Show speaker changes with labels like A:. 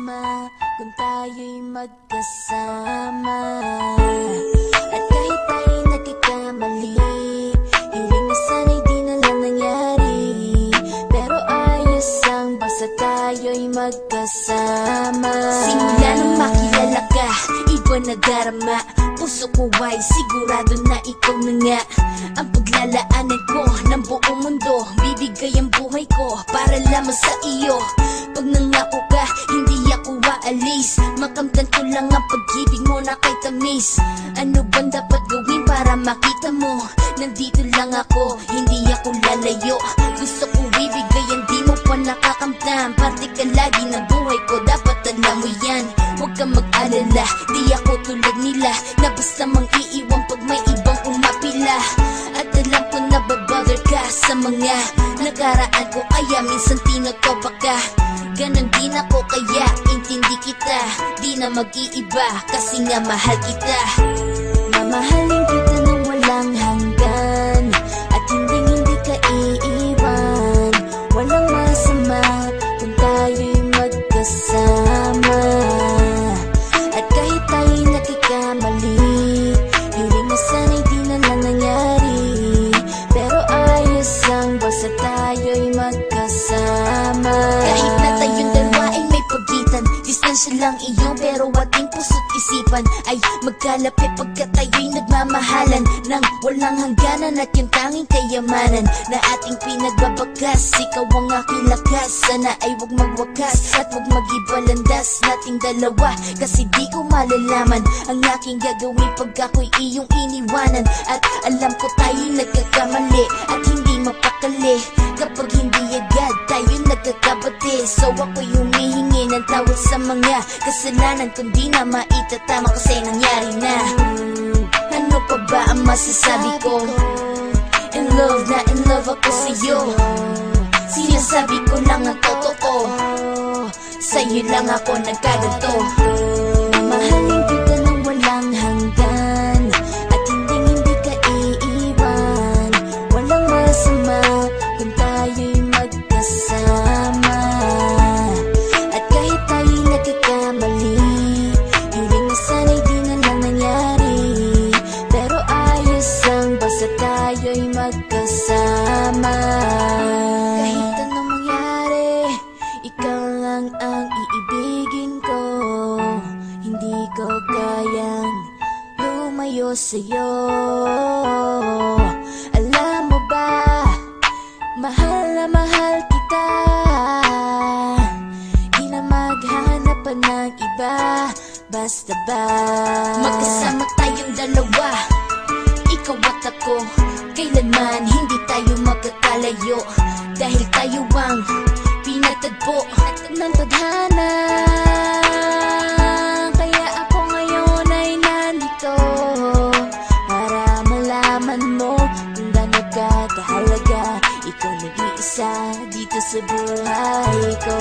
A: masama kung tayo'y magkasama. At kahit tayo'y nagkakamali, hiling na sana'y di na lang nangyari. Pero ayos ang basta tayo'y magkasama. Simula nang makilala ka, iba na darama. Puso ko ay sigurado na ikaw na nga ang paglalaanan ko ng buong mundo. Bibigay ang buhay ko para lamang sa iyo. Pag nangako ka, hindi ako aalis. Makamtan ko lang ang pag-ibig mo na kay tamis. Ano bang dapat gawin para makita mo? Nandito lang ako, hindi ako lalayo. Gusto ko ibigay ang di mo pa nakakamtan. Parte ka lagi ng buhay ko, dapat alam mo yan. Huwag kang mag-alala, di ako tulad nila na basta mang iiwan pag may ibang umapila. At alam ko na babother ka sa mga nakaraan ko, kaya minsan tinotopa ka. Ganon din ako, kaya intindi kita. Di na mag-iiba kasi nga mahal kita. Mamahalin kita nang walang hanggan, at hindi ka iiwan. Walang masama kung tayo'y magkasama. At kahit tayo'y nagkakamali, hiling na sana'y di na lang nangyari. Pero ayos ang basta tayo'y magkasama. Kahit na tayong dalawa ay may pagitan, distansya lang iyon, pero ating puso't isipan ay magkalapit pagkat tayo'y nagmamahalan ng walang hangganan. At yung tanging kayamanan na ating pinagbabakas, ikaw ang aking lakas. Sana ay huwag magwakas at huwag mag-iba landas nating dalawa, kasi di ko malalaman ang aking gagawin pag ako'y iyong iniwanan. At alam ko tayo'y nagkakamali at hindi mapakali kapag hindi agad tayo'y nagkakabati. So ako'y humihingi ng tawad sa mga kasalanan kung di na maitatama kasi nangyari na. Ano pa ba ang masasabi ko? In love na in love ako sa'yo. Sinasabi ko lang ang totoo, sa'yo lang ako nagkaganto. Mamahalin kita nang walang hanggan, at hindi ka iiwan. Walang masama kung tayo'y magkasama. At kahit tayo'y nagkakamali, hiling na sana'y di na lang nangyari. Pero ayos ang basta tayo'y magkasama. Kahit anong mangyari, ikaw lang ang iibigin ko. Hindi ko kayang lumayo sa'yo. Alam mo ba, mahal na mahal kita. Di na maghanap pa ng iba, basta ba magkasama tayong dalawa, ikaw at ako. Kailanman hindi tayo magkakalayo, dahil tayo ang pinatagpo ng tadhana. Kaya ako ngayon ay nandito para malaman mo kung gaano ka kahalaga. Ikaw nag-iisa dito sa buhay ko.